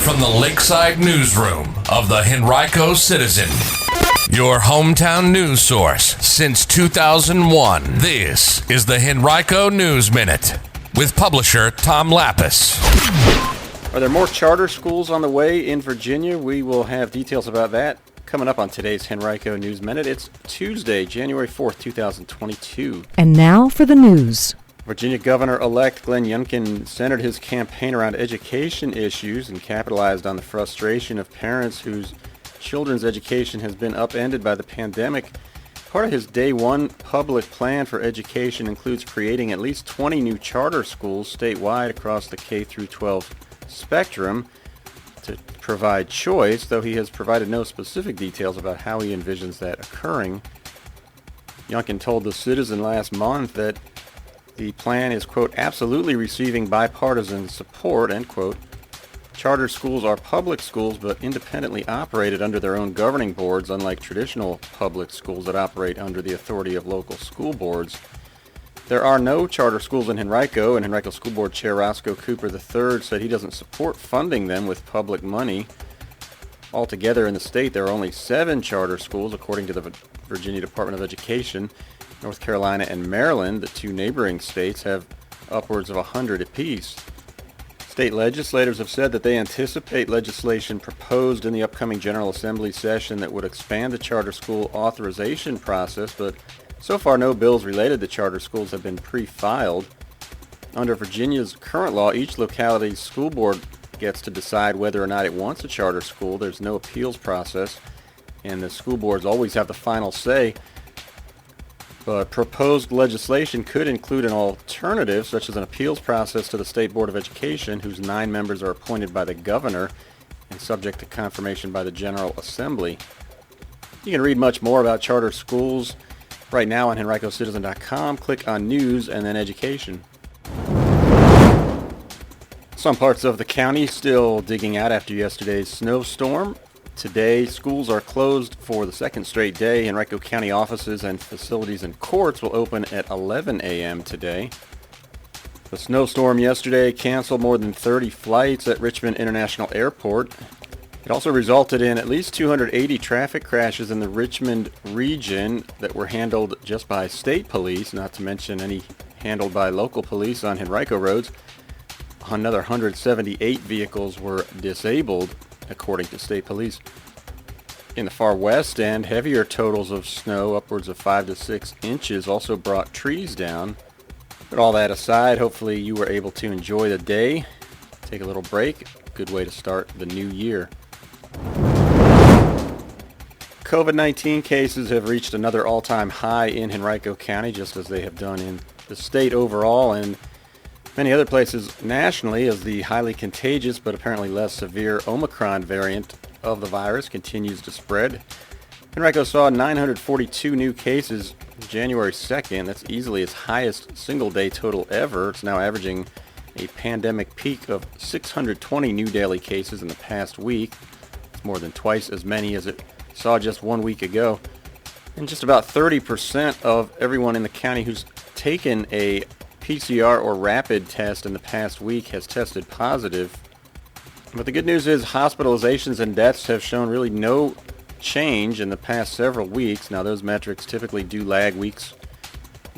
from the Lakeside Newsroom of the Henrico Citizen, your hometown news source since 2001. This is the Henrico News Minute with publisher Tom Lapis. Are there more charter schools on the way in Virginia? We will have details about that coming up on today's Henrico News Minute. It's Tuesday, January 4th, 2022. And now for the news. Virginia Governor-elect Glenn Youngkin centered his campaign around education issues and capitalized on the frustration of parents whose children's education has been upended by the pandemic. Part of his Day One public plan for education includes creating at least 20 new charter schools statewide across the K-12 spectrum to provide choice, though he has provided no specific details about how he envisions that occurring. Youngkin told the Citizen last month that the plan is, quote, absolutely receiving bipartisan support, end quote. Charter schools are public schools but independently operated under their own governing boards, unlike traditional public schools that operate under the authority of local school boards. There are no charter schools in Henrico, and Henrico School Board Chair Roscoe Cooper III said he doesn't support funding them with public money. Altogether in the state, there are only 7 charter schools, according to the Virginia Department of Education. North Carolina and Maryland, the two neighboring states, have upwards of 100 apiece. State legislators have said that they anticipate legislation proposed in the upcoming General Assembly session that would expand the charter school authorization process, but so far no bills related to charter schools have been pre-filed. Under Virginia's current law, each locality's school board gets to decide whether or not it wants a charter school. There's no appeals process, and the school boards always have the final say. But proposed legislation could include an alternative, such as an appeals process to the State Board of Education, whose 9 members are appointed by the governor and subject to confirmation by the General Assembly. You can read much more about charter schools right now on henricocitizen.com. Click on News and then Education. Some parts of the county still digging out after yesterday's snowstorm. Today, schools are closed for the second straight day. Henrico County offices and facilities and courts will open at 11 a.m. today. The snowstorm yesterday canceled more than 30 flights at Richmond International Airport. It also resulted in at least 280 traffic crashes in the Richmond region that were handled just by state police, not to mention any handled by local police on Henrico roads. Another 178 vehicles were disabled, according to state police. In the far west end, heavier totals of snow, upwards of 5 to 6 inches, also brought trees down. But all that aside, hopefully you were able to enjoy the day, take a little break. Good way to start the new year. COVID-19 cases have reached another all-time high in Henrico County, just as they have done in the state overall and many other places nationally, as the highly contagious but apparently less severe Omicron variant of the virus continues to spread. Henrico saw 942 new cases January 2nd. That's easily its highest single-day total ever. It's now averaging a pandemic peak of 620 new daily cases in the past week. It's more than twice as many as it saw just 1 week ago. And just about 30% of everyone in the county who's taken a PCR or rapid test in the past week has tested positive. But the good news is hospitalizations and deaths have shown really no change in the past several weeks. Now those metrics typically do lag weeks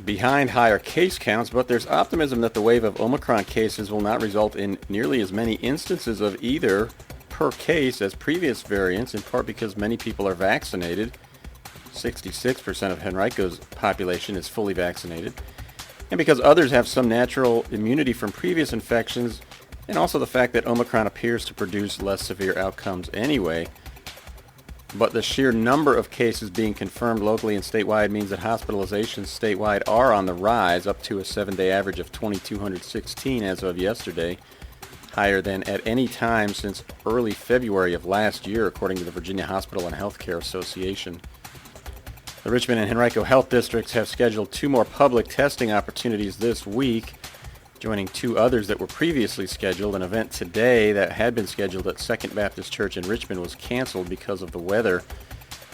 behind higher case counts, but there's optimism that the wave of Omicron cases will not result in nearly as many instances of either per case as previous variants, in part because many people are vaccinated. 66% of Henrico's population is fully vaccinated. And because others have some natural immunity from previous infections, and also the fact that Omicron appears to produce less severe outcomes anyway. But the sheer number of cases being confirmed locally and statewide means that hospitalizations statewide are on the rise, up to a 7-day average of 2,216 as of yesterday, higher than at any time since early February of last year, according to the Virginia Hospital and Healthcare Association. The Richmond and Henrico Health Districts have scheduled 2 more public testing opportunities this week, joining 2 others that were previously scheduled. An event today that had been scheduled at Second Baptist Church in Richmond was canceled because of the weather.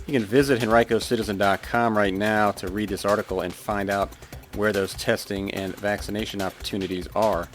You can visit henricocitizen.com right now to read this article and find out where those testing and vaccination opportunities are.